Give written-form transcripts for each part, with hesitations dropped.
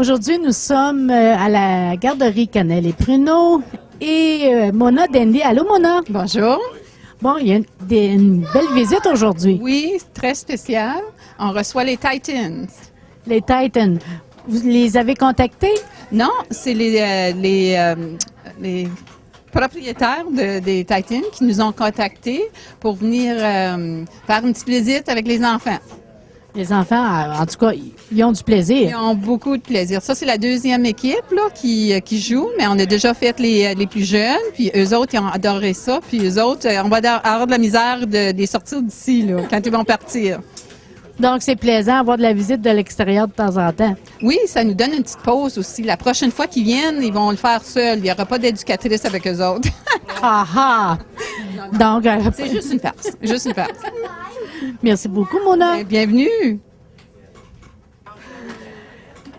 Aujourd'hui, nous sommes à la garderie Canel et Pruneau et Mona Dendy. Allô, Mona? Bonjour. Bon, il y a une belle visite aujourd'hui. Oui, c'est très spécial. On reçoit les Titans. Les Titans. Vous les avez contactés? Non, c'est les propriétaires des Titans qui nous ont contactés pour venir faire une petite visite avec les enfants. Les enfants, en tout cas, ils ont du plaisir. Ils ont beaucoup de plaisir. Ça, c'est la deuxième équipe là, qui joue, mais on a déjà fait les plus jeunes, puis eux autres, ils ont adoré ça, puis eux autres, on va avoir de la misère de les sortir d'ici là, quand ils vont partir. Donc, c'est plaisant d'avoir de la visite de l'extérieur de temps en temps. Oui, ça nous donne une petite pause aussi. La prochaine fois qu'ils viennent, ils vont le faire seuls. Il n'y aura pas d'éducatrice avec eux autres. Ah ah! Donc, C'est juste une farce. Juste une farce. merci beaucoup, Mona. Bienvenue.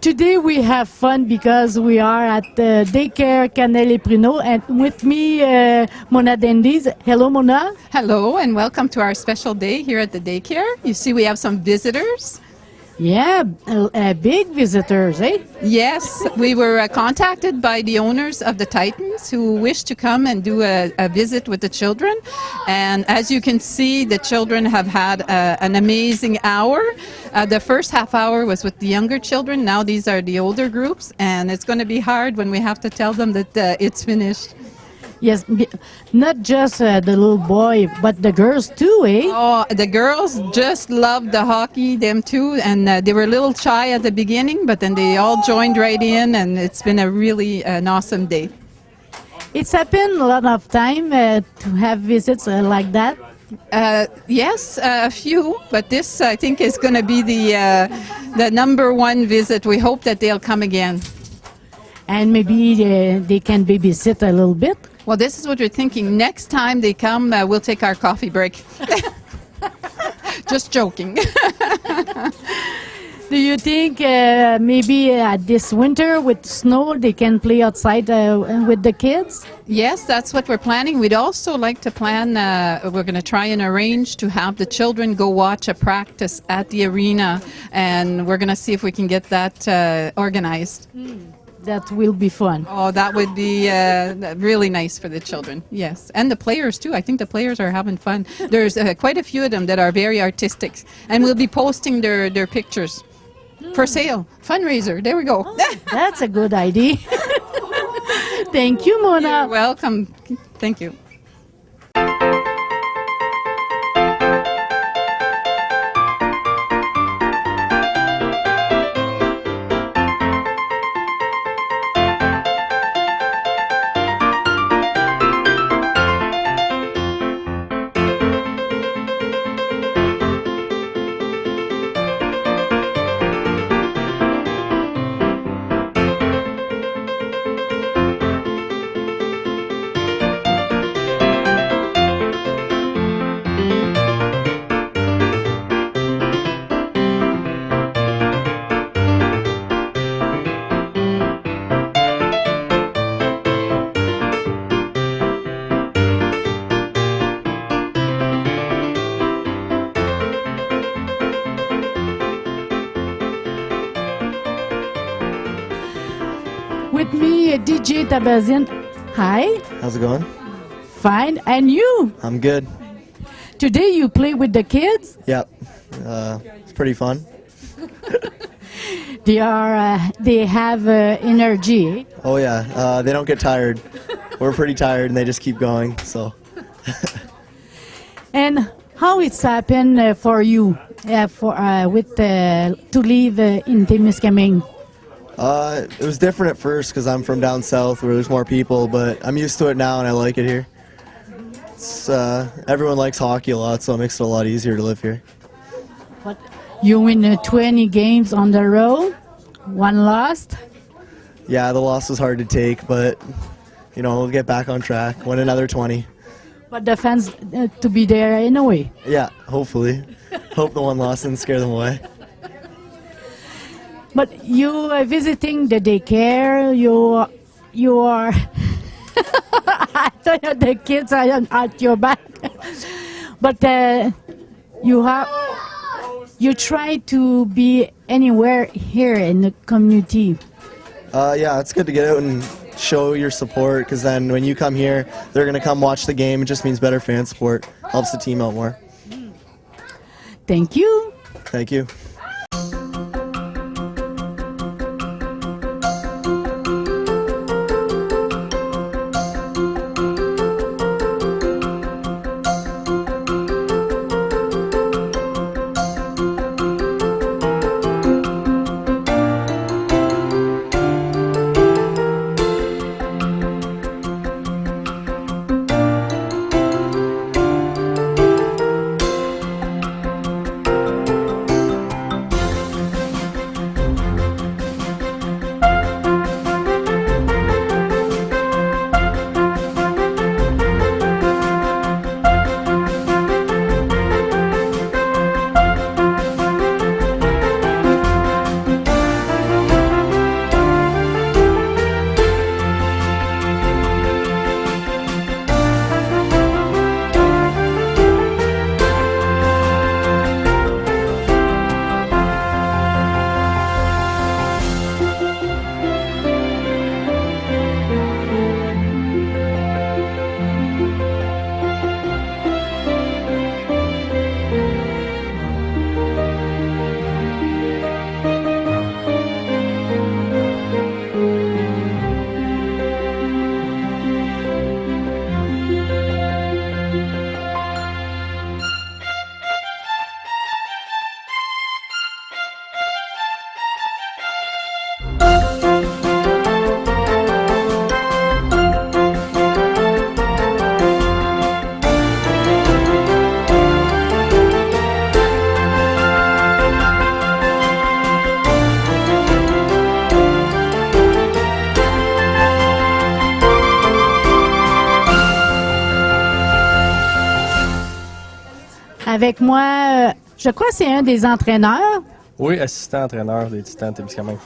Today we have fun because we are at the daycare Canel et Pruneau, and with me, Mona Dendy. Hello, Mona. Hello and welcome to our special day here at the daycare. You see we have some visitors. Yeah, big visitors, eh? Yes, we were contacted by the owners of the Titans who wish to come and do a visit with the children. And as you can see, the children have had an amazing hour. The first half hour was with the younger children. Now these are the older groups. And it's going to be hard when we have to tell them that it's finished. Yes, not just the little boy, but the girls too, eh? Oh, the girls just loved the hockey, them too, and they were a little shy at the beginning, but then they all joined right in, and it's been a really an awesome day. It's happened a lot of time to have visits like that. Yes, a few, but this I think is going to be the number one visit. We hope that they'll come again. And maybe they can babysit a little bit. Well, this is what we're thinking. Next time they come, we'll take our coffee break. Just joking. Do you think maybe this winter with snow they can play outside with the kids? Yes, that's what we're planning. We'd also like to plan, we're going to try and arrange to have the children go watch a practice at the arena, and we're going to see if we can get that organized. That will be fun. Oh, that would be really nice for the children, yes. And the players, too. I think the players are having fun. There's quite a few of them that are very artistic, and we'll be posting their pictures for sale. Fundraiser, there we go. That's a good idea. Thank you, Mona. You're welcome. Thank you. With me, DJ Tabazin. Hi. How's it going? Fine. And you? I'm good. Today you play with the kids? Yep. It's pretty fun. They have energy. Eh? Oh yeah. They don't get tired. We're pretty tired and they just keep going. So. And how it's happened for you to live in Témiscamingue? It was different at first because I'm from down south where there's more people, but I'm used to it now and I like it here. It's, everyone likes hockey a lot, so it makes it a lot easier to live here. But you win 20 games on the road, one lost. Yeah, the loss was hard to take, but you know, we'll get back on track, win another 20. But the fans to be there anyway. Yeah, hopefully. Hope the one loss didn't scare them away. But you are visiting the daycare. You are. I don't know the kids are at your back, but you try to be anywhere here in the community. Yeah, it's good to get out and show your support because then when you come here, they're going to come watch the game. It just means better fan support. Helps the team out more. Thank you. Thank you. Avec moi, je crois que c'est un des entraîneurs, Oui, assistant entraîneur des Titans de Témiscamingue.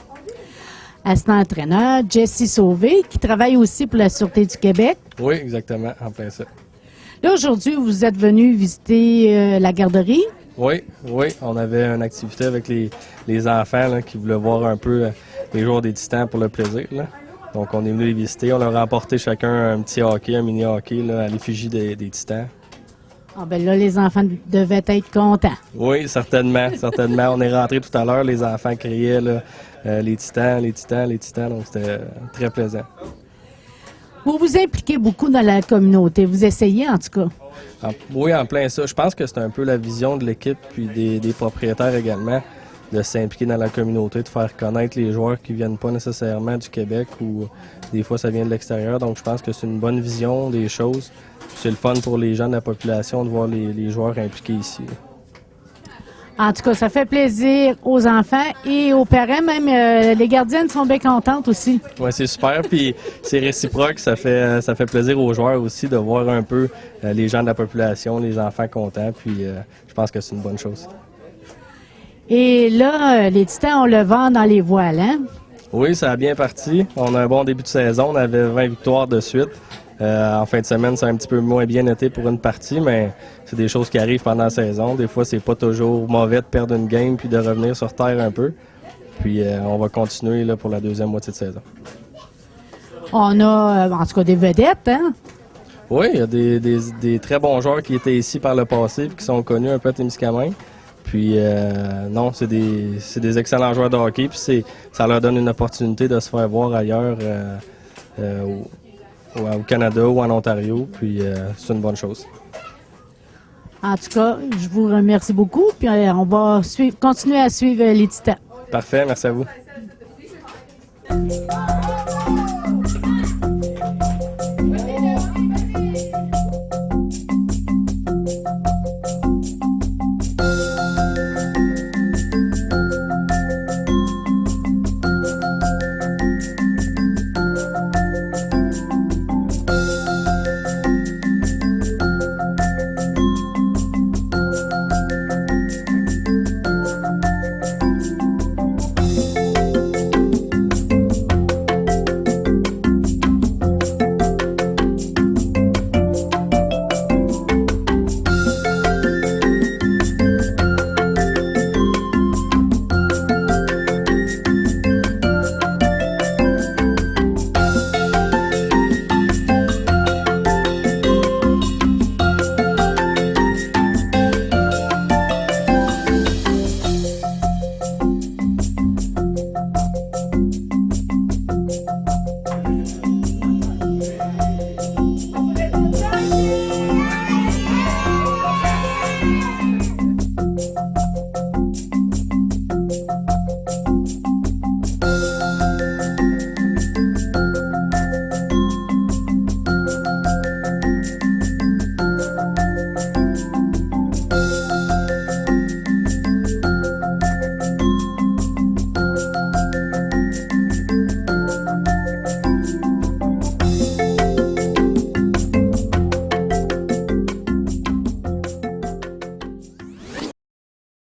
assistant entraîneur, Jesse Sauvé, qui travaille aussi pour la Sûreté du Québec. Oui, exactement, en plein ça. Là, aujourd'hui, vous êtes venu visiter la garderie. Oui, on avait une activité avec les enfants là, qui voulaient voir un peu les joueurs des Titans pour le plaisir. Là. Donc, on est venu les visiter. On leur a apporté chacun un petit hockey, un mini-hockey là, à l'effigie des Titans. Ah ben là, les enfants devaient être contents. Oui, certainement. On est rentré tout à l'heure, les enfants criaient là, les Titans, les Titans, les Titans. Donc, c'était très plaisant. Vous vous impliquez beaucoup dans la communauté. Vous essayez, en tout cas. Oui, en plein ça. Je pense que c'est un peu la vision de l'équipe puis des propriétaires également de s'impliquer dans la communauté, de faire connaître les joueurs qui viennent pas nécessairement du Québec ou des fois ça vient de l'extérieur. Donc je pense que c'est une bonne vision des choses. C'est le fun pour les gens de la population de voir les joueurs impliqués ici. En tout cas, ça fait plaisir aux enfants et aux parents. Même les gardiennes sont bien contentes aussi. Oui, c'est super. Puis c'est réciproque. Ça fait plaisir aux joueurs aussi de voir un peu les gens de la population, les enfants contents. Puis je pense que c'est une bonne chose. Et là, les Titans, on le vend dans les voiles, hein? Oui, ça a bien parti. On a un bon début de saison. On avait 20 victoires de suite. En fin de semaine, c'est un petit peu moins bien été pour une partie, mais c'est des choses qui arrivent pendant la saison. Des fois, c'est pas toujours mauvais de perdre une game puis de revenir sur terre un peu. Puis on va continuer là, pour la deuxième moitié de saison. On a, en tout cas, des vedettes, hein? Oui, il y a des très bons joueurs qui étaient ici par le passé et qui sont connus un peu à Témiscamingue. Puis non, c'est des excellents joueurs de hockey. Puis ça leur donne une opportunité de se faire voir ailleurs au Canada ou en Ontario. Puis c'est une bonne chose. En tout cas, je vous remercie beaucoup. Puis on va continuer à suivre les Titans. Parfait, merci à vous.